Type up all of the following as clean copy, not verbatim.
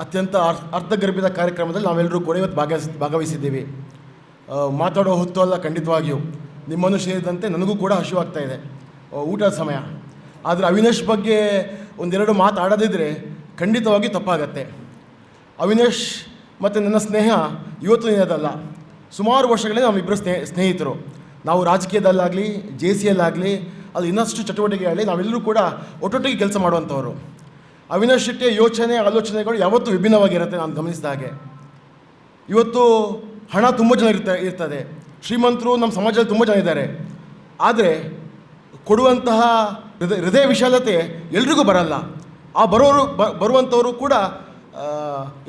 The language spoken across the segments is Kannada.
ಅತ್ಯಂತ ಅರ್ಥಗರ್ಭಿತ ಕಾರ್ಯಕ್ರಮದಲ್ಲಿ ನಾವೆಲ್ಲರೂ ಕೂಡ ಇವತ್ತು ಭಾಗವಹಿಸಿದ್ದೀವಿ. ಮಾತಾಡೋ ಹೊತ್ತು ಅಲ್ಲ, ಖಂಡಿತವಾಗಿಯೂ ನಿಮ್ಮನ್ನು ಸೇರಿದಂತೆ ನನಗೂ ಕೂಡ ಹಸಿವಾಗ್ತಾ ಇದೆ, ಊಟದ ಸಮಯ. ಆದರೆ ಅವಿನಾಶ್ ಬಗ್ಗೆ ಒಂದೆರಡು ಮಾತಾಡದಿದ್ದರೆ ಖಂಡಿತವಾಗಿ ತಪ್ಪಾಗತ್ತೆ. ಅವಿನಾಶ್ ಮತ್ತು ನನ್ನ ಸ್ನೇಹ ಇವತ್ತು ದಿನದಲ್ಲ, ಸುಮಾರು ವರ್ಷಗಳೇ ನಾವಿಬ್ಬರು ಸ್ನೇಹಿತರು. ನಾವು ರಾಜಕೀಯದಲ್ಲಾಗಲಿ, JCಯಲ್ಲಾಗಲಿ, ಅದು ಇನ್ನಷ್ಟು ಚಟುವಟಿಕೆಗಳಲ್ಲಿ ನಾವೆಲ್ಲರೂ ಕೂಡ ಒಟ್ಟೊಟ್ಟಿಗೆ ಕೆಲಸ ಮಾಡುವಂಥವ್ರು. ಅವಿನಾಶ್ ಶೆಟ್ಟಿಯ ಯೋಚನೆ, ಆಲೋಚನೆಗಳು ಯಾವತ್ತೂ ವಿಭಿನ್ನವಾಗಿರುತ್ತೆ. ನಾನು ಗಮನಿಸಿದ ಹಾಗೆ ಇವತ್ತು ಹಣ ತುಂಬ ಜನ ಇರ್ತದೆ, ಶ್ರೀಮಂತರು ನಮ್ಮ ಸಮಾಜದಲ್ಲಿ ತುಂಬ ಜನ ಇದ್ದಾರೆ. ಆದರೆ ಕೊಡುವಂತಹ ಹೃದಯ ವಿಶಾಲತೆ ಎಲ್ರಿಗೂ ಬರಲ್ಲ. ಆ ಬರುವಂಥವರು ಕೂಡ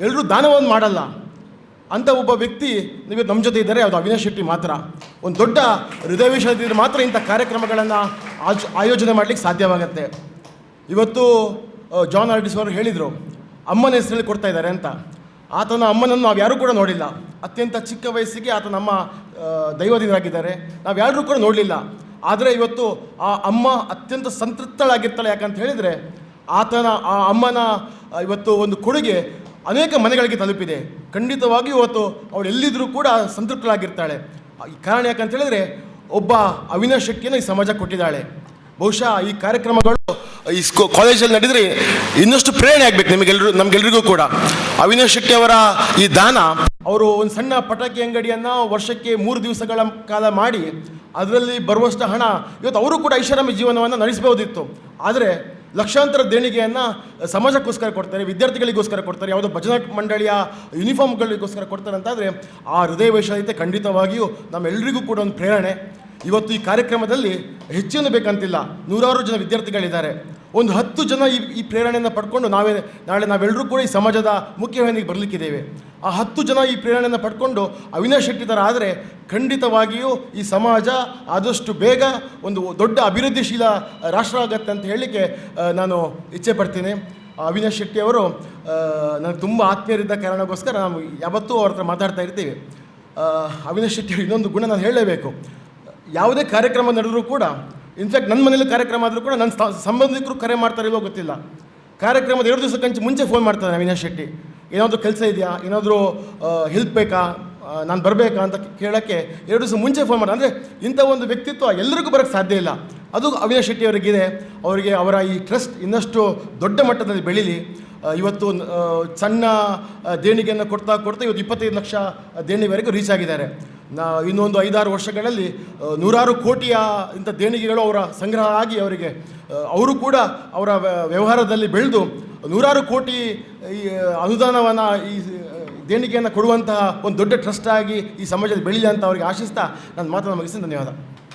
ಎಲ್ಲರೂ ದಾನವನ್ನು ಮಾಡಲ್ಲ. ಅಂಥ ಒಬ್ಬ ವ್ಯಕ್ತಿ ನೀವು ನಮ್ಮ ಜೊತೆ ಇದ್ದಾರೆ, ಅದು ಅವಿನಾಶ್ ಶೆಟ್ಟಿ ಮಾತ್ರ. ಒಂದು ದೊಡ್ಡ ಹೃದಯ ವಿಶಾಲತೆ ಇದ್ದರೆ ಮಾತ್ರ ಇಂಥ ಕಾರ್ಯಕ್ರಮಗಳನ್ನು ಆಯೋಜನೆ ಮಾಡಲಿಕ್ಕೆ ಸಾಧ್ಯವಾಗುತ್ತೆ. ಇವತ್ತು ಜಾನ್ ಆರ್ಟಿಸ್ಟ್ ಅವರು ಹೇಳಿದರು, ಅಮ್ಮನ ಹೆಸರಲ್ಲಿ ಕೊಡ್ತಾ ಇದ್ದಾರೆ ಅಂತ. ಆತನ ಅಮ್ಮನನ್ನು ನಾವು ಯಾರೂ ಕೂಡ ನೋಡಿಲ್ಲ. ಅತ್ಯಂತ ಚಿಕ್ಕ ವಯಸ್ಸಿಗೆ ಆತ ನಮ್ಮ ದೈವದಿಂದಾಗಿದ್ದಾರೆ, ನಾವು ಯಾರೂ ಕೂಡ ನೋಡಲಿಲ್ಲ. ಆದರೆ ಇವತ್ತು ಆ ಅಮ್ಮ ಅತ್ಯಂತ ಸಂತೃಪ್ತಳಾಗಿರ್ತಾಳೆ. ಯಾಕಂತ ಹೇಳಿದರೆ ಆ ಅಮ್ಮನ ಇವತ್ತು ಒಂದು ಕೊಡುಗೆ ಅನೇಕ ಮನೆಗಳಿಗೆ ತಲುಪಿದೆ. ಖಂಡಿತವಾಗಿ ಇವತ್ತು ಅವಳು ಎಲ್ಲಿದ್ದರೂ ಕೂಡ ಸಂತೃಪ್ತಳಾಗಿರ್ತಾಳೆ. ಕಾರಣ ಯಾಕಂತ ಹೇಳಿದರೆ ಒಬ್ಬ ಅವಿನಾಶ್ ಶೆಟ್ಟಿಯನ್ನು ಈ ಸಮಾಜ ಕೊಟ್ಟಿದ್ದಾಳೆ. ಬಹುಶಃ ಈ ಕಾರ್ಯಕ್ರಮಗಳು ಈ ಕಾಲೇಜಲ್ಲಿ ನಡೆದರೆ ಇನ್ನಷ್ಟು ಪ್ರೇರಣೆ ಆಗಬೇಕು ನಮಗೆಲ್ಲರಿಗೂ ಕೂಡ. ಅವಿನಾಶ್ ಶೆಟ್ಟಿ ಅವರ ಈ ದಾನ, ಅವರು ಒಂದು ಸಣ್ಣ ಪಟಾಕಿ ಅಂಗಡಿಯನ್ನು ವರ್ಷಕ್ಕೆ 3 ದಿವಸಗಳ ಕಾಲ ಮಾಡಿ ಅದರಲ್ಲಿ ಬರುವಷ್ಟು ಹಣ ಇವತ್ತು ಅವರು ಕೂಡ ಐಷಾರಾಮಿ ಜೀವನವನ್ನು ನಡೆಸಬಹುದಿತ್ತು. ಆದರೆ ಲಕ್ಷಾಂತರ ದೇಣಿಗೆಯನ್ನು ಸಮಾಜಕ್ಕೋಸ್ಕರ ಕೊಡ್ತಾರೆ, ವಿದ್ಯಾರ್ಥಿಗಳಿಗೋಸ್ಕರ ಕೊಡ್ತಾರೆ, ಯಾವುದೋ ಭಜನಾ ಮಂಡಳಿಯ ಯೂನಿಫಾರ್ಮ್ಗಳಿಗೋಸ್ಕರ ಕೊಡ್ತಾರೆ ಅಂತಾದರೆ ಆ ಹೃದಯ ವೈಶಾಲ್ಯತೆ ಖಂಡಿತವಾಗಿಯೂ ನಮ್ಮೆಲ್ಲರಿಗೂ ಕೂಡ ಒಂದು ಪ್ರೇರಣೆ. ಇವತ್ತು ಈ ಕಾರ್ಯಕ್ರಮದಲ್ಲಿ ಹೆಚ್ಚೇನು ಬೇಕಂತಿಲ್ಲ, 100 ಜನ ವಿದ್ಯಾರ್ಥಿಗಳಿದ್ದಾರೆ. ಒಂದು 10 ಜನ ಈ ಪ್ರೇರಣೆಯನ್ನು ಪಡ್ಕೊಂಡು ನಾಳೆ ನಾವೆಲ್ಲರೂ ಕೂಡ ಈ ಸಮಾಜದ ಮುಖ್ಯವಾಹಿನಿಗೆ ಬರಲಿಕ್ಕಿದ್ದೇವೆ. ಆ 10 ಜನ ಈ ಪ್ರೇರಣೆಯನ್ನು ಪಡ್ಕೊಂಡು ಅವಿನಾಶ್ ಶೆಟ್ಟಿ ಥರ ಆದರೆ ಖಂಡಿತವಾಗಿಯೂ ಈ ಸಮಾಜ ಆದಷ್ಟು ಬೇಗ ಒಂದು ದೊಡ್ಡ ಅಭಿವೃದ್ಧಿಶೀಲ ರಾಷ್ಟ್ರ ಆಗತ್ತೆ ಅಂತ ಹೇಳಲಿಕ್ಕೆ ನಾನು ಇಚ್ಛೆ ಪಡ್ತೀನಿ. ಅವಿನಾಶ್ ಶೆಟ್ಟಿ ಅವರು ನನಗೆ ತುಂಬ ಆತ್ಮೀಯರಿದ್ದ ಕಾರಣಕ್ಕೋಸ್ಕರ ನಾವು ಯಾವತ್ತೂ ಅವ್ರ ಹತ್ರ ಮಾತಾಡ್ತಾ ಇರ್ತೀವಿ. ಅವಿನಾಶ್ ಶೆಟ್ಟಿ ಇನ್ನೊಂದು ಗುಣ ನಾನು ಹೇಳಲೇಬೇಕು. ಯಾವುದೇ ಕಾರ್ಯಕ್ರಮ ನಡೆದರೂ ಕೂಡ, ಇನ್ಫ್ಯಾಕ್ಟ್ ನನ್ನ ಮನೇಲಿ ಕಾರ್ಯಕ್ರಮ ಆದರೂ ಕೂಡ ನನ್ನ ಸಂಬಂಧಿಕರು ಕರೆ ಮಾಡ್ತಾರಿಲ್ವೋ ಗೊತ್ತಿಲ್ಲ, ಕಾರ್ಯಕ್ರಮದ 2 ದಿವಸಕ್ಕಂಚೆ ಮುಂಚೆ ಫೋನ್ ಮಾಡ್ತಾರೆ ಅವಿನಾಶ್ ಶೆಟ್ಟಿ. ಏನಾದರೂ ಕೆಲಸ ಇದೆಯಾ, ಏನಾದರೂ ಹೆಲ್ಪ್ ಬೇಕಾ, ನಾನು ಬರಬೇಕಾ ಅಂತ ಕೇಳೋಕ್ಕೆ 2 ದಿವಸ ಮುಂಚೆ ಫೋನ್ ಮಾಡಿ. ಅಂದರೆ ಇಂಥ ಒಂದು ವ್ಯಕ್ತಿತ್ವ ಎಲ್ಲರಿಗೂ ಬರೋಕ್ಕೆ ಸಾಧ್ಯ ಇಲ್ಲ. ಅದು ಅವಿನಾಶ್ ಶೆಟ್ಟಿ ಅವರಿಗಿದೆ. ಅವರಿಗೆ ಅವರ ಈ ಟ್ರಸ್ಟ್ ಇನ್ನಷ್ಟು ದೊಡ್ಡ ಮಟ್ಟದಲ್ಲಿ ಬೆಳೀಲಿ. ಇವತ್ತು ಸಣ್ಣ ದೇಣಿಗೆಯನ್ನು ಕೊಡ್ತಾ ಇವತ್ತು 25 ಲಕ್ಷ ದೇಣಿಗೆವರೆಗೂ ರೀಚ್ ಆಗಿದ್ದಾರೆ. ಇನ್ನೊಂದು 5-6 ವರ್ಷಗಳಲ್ಲಿ 100 ಕೋಟಿಯ ಇಂಥ ದೇಣಿಗೆಗಳು ಅವರ ಸಂಗ್ರಹ ಆಗಿ ಅವರಿಗೆ ಅವರು ಕೂಡ ಅವರ ವ್ಯವಹಾರದಲ್ಲಿ ಬೆಳೆದು 100 ಕೋಟಿ ಈ ಅನುದಾನವನ್ನು ಈ ದೇಣಿಗೆಯನ್ನು ಕೊಡುವಂತಹ ಒಂದು ದೊಡ್ಡ ಟ್ರಸ್ಟ್ ಆಗಿ ಈ ಸಮಾಜದಲ್ಲಿ ಬೆಳೀಲಿ ಅಂತ ಅವರಿಗೆ ಆಶಿಸ್ತಾ ನನ್ನ ಮಾತನ್ನು ಮುಗಿಸಿ ಧನ್ಯವಾದ.